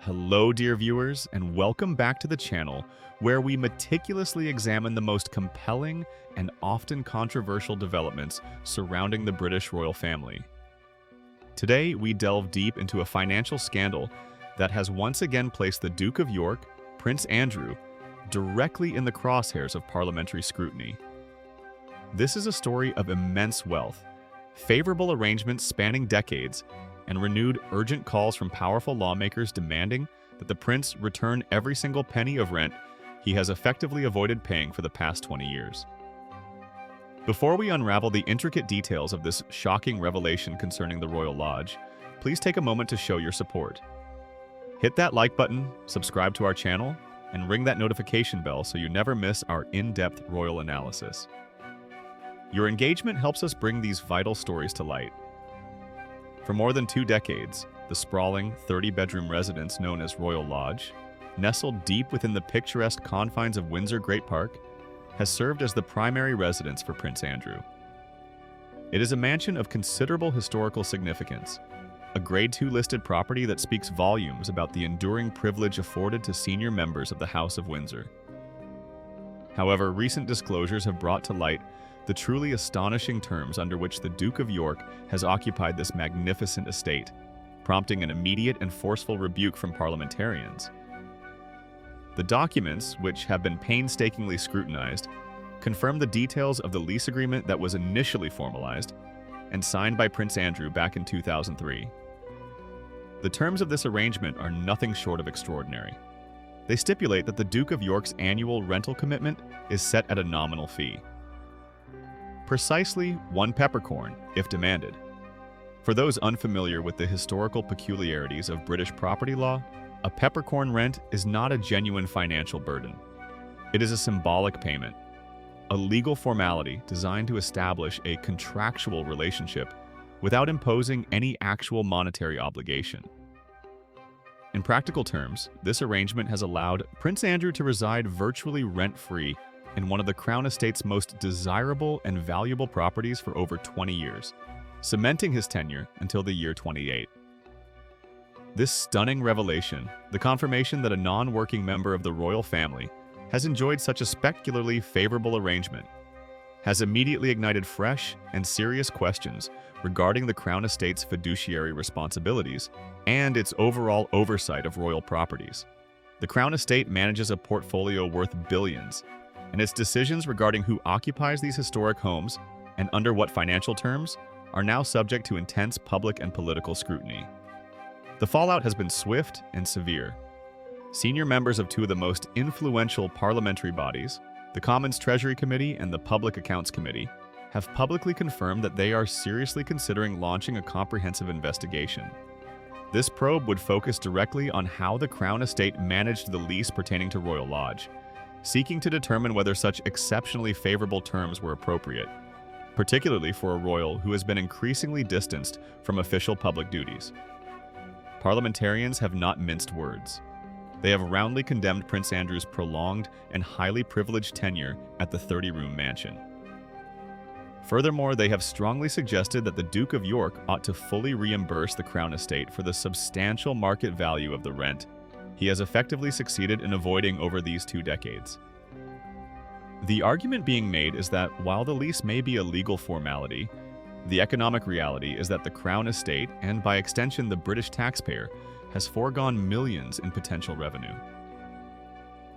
Hello, dear viewers, and welcome back to the channel where we meticulously examine the most compelling and often controversial developments surrounding the British royal family. Today, we delve deep into a financial scandal that has once again placed the Duke of York, Prince Andrew, directly in the crosshairs of parliamentary scrutiny. This is a story of immense wealth, favorable arrangements spanning decades, and renewed urgent calls from powerful lawmakers demanding that the prince return every single penny of rent he has effectively avoided paying for the past 20 years. Before we unravel the intricate details of this shocking revelation concerning the Royal Lodge, please take a moment to show your support. Hit that like button, subscribe to our channel, and ring that notification bell so you never miss our in-depth royal analysis. Your engagement helps us bring these vital stories to light. For more than 2 decades, the sprawling 30-bedroom residence known as Royal Lodge, nestled deep within the picturesque confines of Windsor Great Park, has served as the primary residence for Prince Andrew. It is a mansion of considerable historical significance, a Grade 2 listed property that speaks volumes about the enduring privilege afforded to senior members of the House of Windsor. However, recent disclosures have brought to light the truly astonishing terms under which the Duke of York has occupied this magnificent estate, prompting an immediate and forceful rebuke from parliamentarians. The documents, which have been painstakingly scrutinized, confirm the details of the lease agreement that was initially formalized and signed by Prince Andrew back in 2003. The terms of this arrangement are nothing short of extraordinary. They stipulate that the Duke of York's annual rental commitment is set at a nominal fee. Precisely 1 peppercorn, if demanded. For those unfamiliar with the historical peculiarities of British property law, a peppercorn rent is not a genuine financial burden. It is a symbolic payment, a legal formality designed to establish a contractual relationship without imposing any actual monetary obligation. In practical terms, this arrangement has allowed Prince Andrew to reside virtually rent-free in one of the Crown Estate's most desirable and valuable properties for over 20 years, cementing his tenure until the year 28. This stunning revelation, the confirmation that a non-working member of the royal family has enjoyed such a spectacularly favorable arrangement, has immediately ignited fresh and serious questions regarding the Crown Estate's fiduciary responsibilities and its overall oversight of royal properties. The Crown Estate manages a portfolio worth billions, and its decisions regarding who occupies these historic homes and under what financial terms are now subject to intense public and political scrutiny. The fallout has been swift and severe. Senior members of 2 of the most influential parliamentary bodies, the Commons Treasury Committee and the Public Accounts Committee, have publicly confirmed that they are seriously considering launching a comprehensive investigation. This probe would focus directly on how the Crown Estate managed the lease pertaining to Royal Lodge, seeking to determine whether such exceptionally favorable terms were appropriate, particularly for a royal who has been increasingly distanced from official public duties. Parliamentarians have not minced words. They have roundly condemned Prince Andrew's prolonged and highly privileged tenure at the 30-room mansion. Furthermore, they have strongly suggested that the Duke of York ought to fully reimburse the Crown Estate for the substantial market value of the rent he has effectively succeeded in avoiding over these 2 decades. The argument being made is that while the lease may be a legal formality, the economic reality is that the Crown Estate, and by extension the British taxpayer, has foregone millions in potential revenue.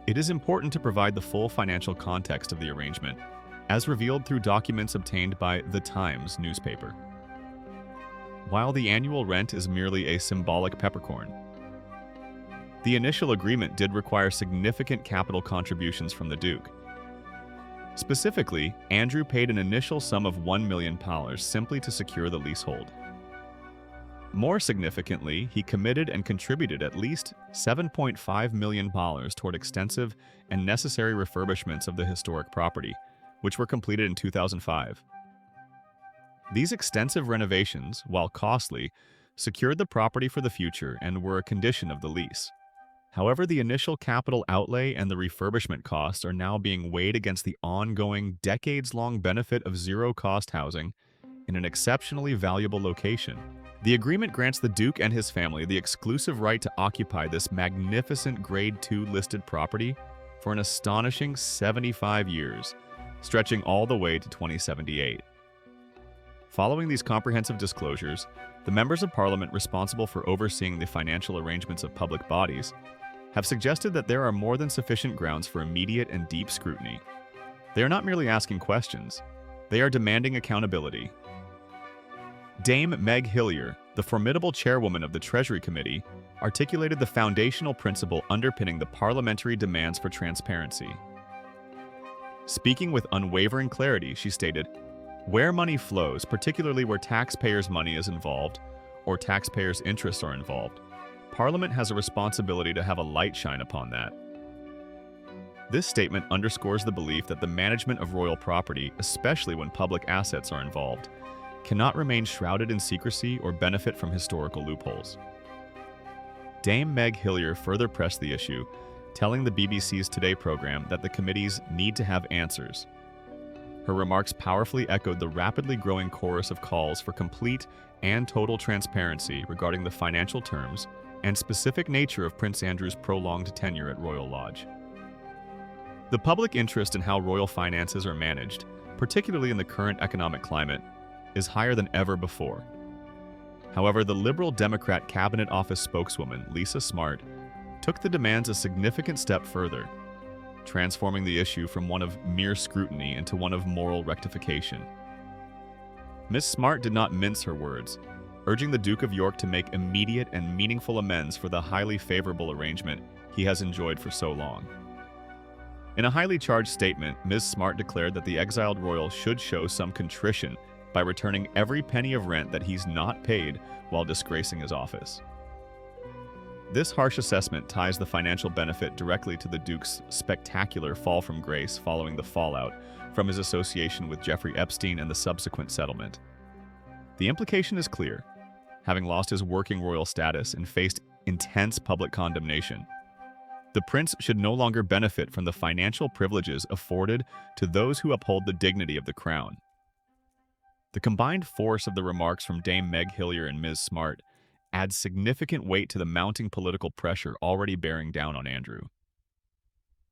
It is important to provide the full financial context of the arrangement, as revealed through documents obtained by The Times newspaper. While the annual rent is merely a symbolic peppercorn, the initial agreement did require significant capital contributions from the Duke. Specifically, Andrew paid an initial sum of £1 million simply to secure the leasehold. More significantly, he committed and contributed at least £7.5 million toward extensive and necessary refurbishments of the historic property, which were completed in 2005. These extensive renovations, while costly, secured the property for the future and were a condition of the lease. However, the initial capital outlay and the refurbishment costs are now being weighed against the ongoing, decades-long benefit of zero-cost housing in an exceptionally valuable location, The agreement grants the Duke and his family the exclusive right to occupy this magnificent Grade II listed property for an astonishing 75 years, stretching all the way to 2078. Following these comprehensive disclosures, the members of Parliament responsible for overseeing the financial arrangements of public bodies have suggested that there are more than sufficient grounds for immediate and deep scrutiny. They are not merely asking questions, they are demanding accountability. Dame Meg Hillier, the formidable chairwoman of the Treasury Committee, articulated the foundational principle underpinning the parliamentary demands for transparency. Speaking with unwavering clarity, she stated, "Where money flows, particularly where taxpayers' money is involved or taxpayers' interests are involved, Parliament has a responsibility to have a light shine upon that." This statement underscores the belief that the management of royal property, especially when public assets are involved, cannot remain shrouded in secrecy or benefit from historical loopholes. Dame Meg Hillier further pressed the issue, telling the BBC's Today program that the committees need to have answers. Her remarks powerfully echoed the rapidly growing chorus of calls for complete and total transparency regarding the financial terms and specific nature of Prince Andrew's prolonged tenure at Royal Lodge. The public interest in how royal finances are managed, particularly in the current economic climate, is higher than ever before. However, the Liberal Democrat Cabinet Office spokeswoman, Lisa Smart, took the demands a significant step further, transforming the issue from one of mere scrutiny into one of moral rectification. Ms. Smart did not mince her words, urging the Duke of York to make immediate and meaningful amends for the highly favorable arrangement he has enjoyed for so long. In a highly charged statement, Ms. Smart declared that the exiled royal should show some contrition by returning every penny of rent that he's not paid while disgracing his office. This harsh assessment ties the financial benefit directly to the Duke's spectacular fall from grace following the fallout from his association with Jeffrey Epstein and the subsequent settlement. The implication is clear. Having lost his working royal status and faced intense public condemnation, the prince should no longer benefit from the financial privileges afforded to those who uphold the dignity of the crown. The combined force of the remarks from Dame Meg Hillier and Ms. Smart adds significant weight to the mounting political pressure already bearing down on Andrew.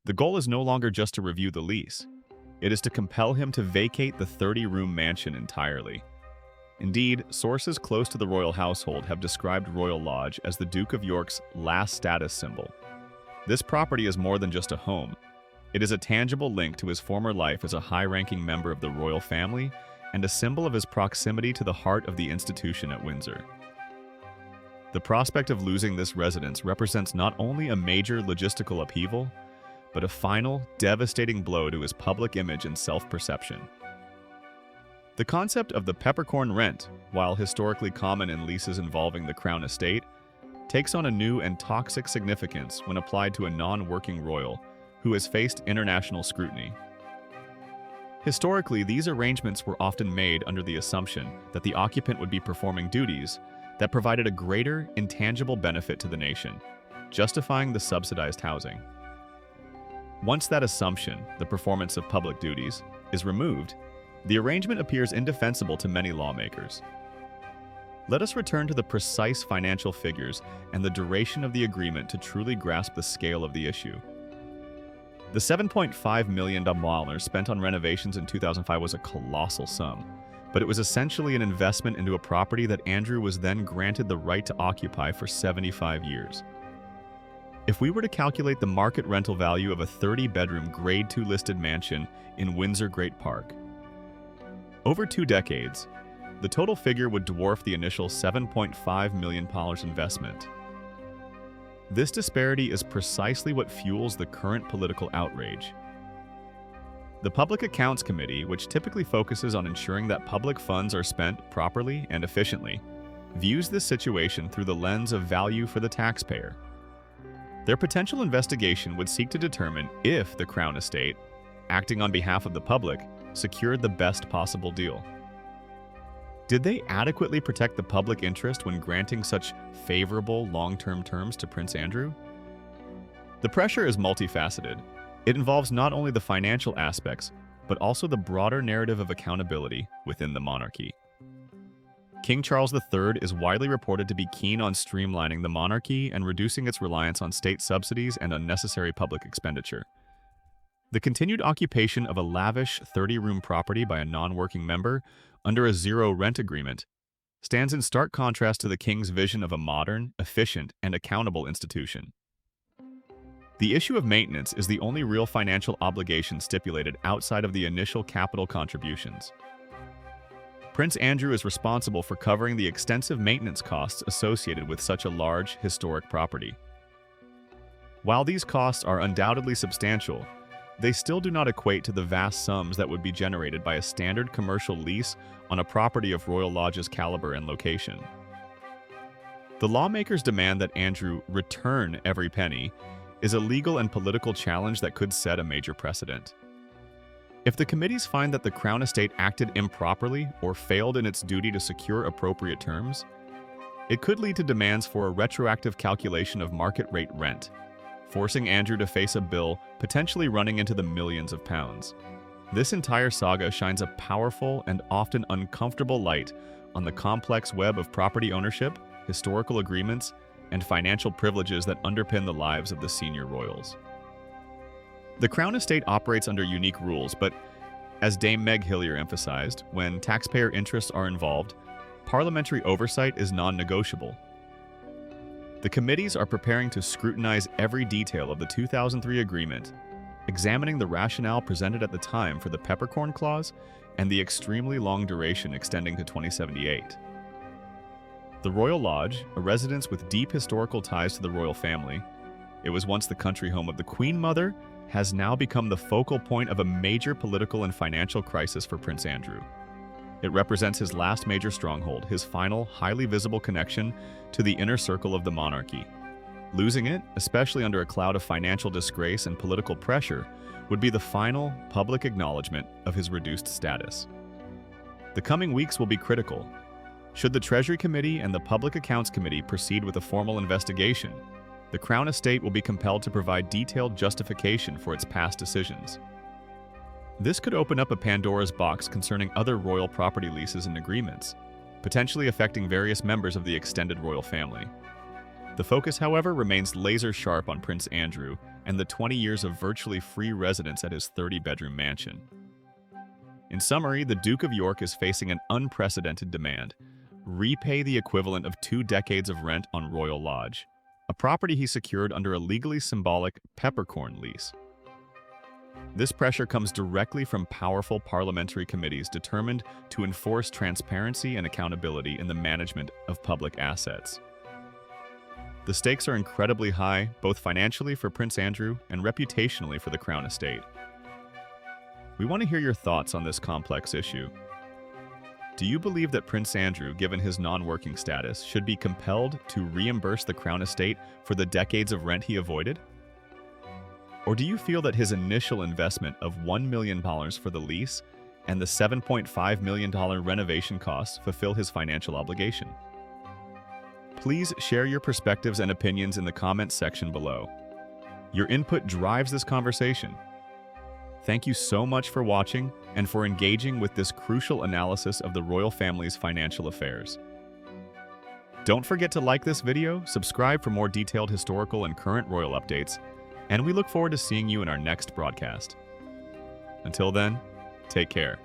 The goal is no longer just to review the lease. It is to compel him to vacate the 30-room mansion entirely. Indeed, sources close to the royal household have described Royal Lodge as the Duke of York's last status symbol. This property is more than just a home. It is a tangible link to his former life as a high-ranking member of the royal family and a symbol of his proximity to the heart of the institution at Windsor. The prospect of losing this residence represents not only a major logistical upheaval, but a final, devastating blow to his public image and self-perception. The concept of the peppercorn rent, while historically common in leases involving the Crown estate, takes on a new and toxic significance when applied to a non-working royal who has faced international scrutiny. Historically, these arrangements were often made under the assumption that the occupant would be performing duties that provided a greater, intangible benefit to the nation, justifying the subsidized housing. Once that assumption, the performance of public duties, is removed, the arrangement appears indefensible to many lawmakers. Let us return to the precise financial figures and the duration of the agreement to truly grasp the scale of the issue. The $7.5 million spent on renovations in 2005 was a colossal sum, but it was essentially an investment into a property that Andrew was then granted the right to occupy for 75 years. If we were to calculate the market rental value of a 30-bedroom Grade II listed mansion in Windsor Great Park, over 2 decades, the total figure would dwarf the initial $7.5 million investment. This disparity is precisely what fuels the current political outrage. The Public Accounts Committee, which typically focuses on ensuring that public funds are spent properly and efficiently, views this situation through the lens of value for the taxpayer. Their potential investigation would seek to determine if the Crown Estate, acting on behalf of the public, secured the best possible deal. Did they adequately protect the public interest when granting such favorable long-term terms to Prince Andrew? The pressure is multifaceted. It involves not only the financial aspects, but also the broader narrative of accountability within the monarchy. King Charles III is widely reported to be keen on streamlining the monarchy and reducing its reliance on state subsidies and unnecessary public expenditure. The continued occupation of a lavish 30-room property by a non-working member under a zero rent agreement stands in stark contrast to the king's vision of a modern, efficient, and accountable institution. The issue of maintenance is the only real financial obligation stipulated outside of the initial capital contributions. Prince Andrew is responsible for covering the extensive maintenance costs associated with such a large, historic property. While these costs are undoubtedly substantial, they still do not equate to the vast sums that would be generated by a standard commercial lease on a property of Royal Lodge's caliber and location. The lawmakers' demand that Andrew return every penny is a legal and political challenge that could set a major precedent. If the committees find that the Crown Estate acted improperly or failed in its duty to secure appropriate terms, it could lead to demands for a retroactive calculation of market rate rent, forcing Andrew to face a bill potentially running into the millions of pounds. This entire saga shines a powerful and often uncomfortable light on the complex web of property ownership, historical agreements, and financial privileges that underpin the lives of the senior royals. The Crown Estate operates under unique rules, but as Dame Meg Hillier emphasized, when taxpayer interests are involved, parliamentary oversight is non-negotiable. The committees are preparing to scrutinize every detail of the 2003 agreement, examining the rationale presented at the time for the peppercorn clause and the extremely long duration extending to 2078. The Royal Lodge, a residence with deep historical ties to the royal family, it was once the country home of the Queen Mother, has now become the focal point of a major political and financial crisis for Prince Andrew. It represents his last major stronghold, his final, highly visible connection to the inner circle of the monarchy. Losing it, especially under a cloud of financial disgrace and political pressure, would be the final, public acknowledgement of his reduced status. The coming weeks will be critical. Should the Treasury Committee and the Public Accounts Committee proceed with a formal investigation, the Crown Estate will be compelled to provide detailed justification for its past decisions. This could open up a Pandora's box concerning other royal property leases and agreements, potentially affecting various members of the extended royal family. The focus, however, remains laser-sharp on Prince Andrew and the 20 years of virtually free residence at his 30-bedroom mansion. In summary, the Duke of York is facing an unprecedented demand: repay the equivalent of 2 decades of rent on Royal Lodge, a property he secured under a legally symbolic peppercorn lease. This pressure comes directly from powerful parliamentary committees determined to enforce transparency and accountability in the management of public assets. The stakes are incredibly high, both financially for Prince Andrew and reputationally for the Crown Estate. We want to hear your thoughts on this complex issue. Do you believe that Prince Andrew, given his non-working status, should be compelled to reimburse the Crown Estate for the decades of rent he avoided? Or do you feel that his initial investment of $1 million for the lease and the $7.5 million renovation costs fulfill his financial obligation? Please share your perspectives and opinions in the comments section below. Your input drives this conversation. Thank you so much for watching and for engaging with this crucial analysis of the royal family's financial affairs. Don't forget to like this video, subscribe for more detailed historical and current royal updates, and we look forward to seeing you in our next broadcast. Until then, take care.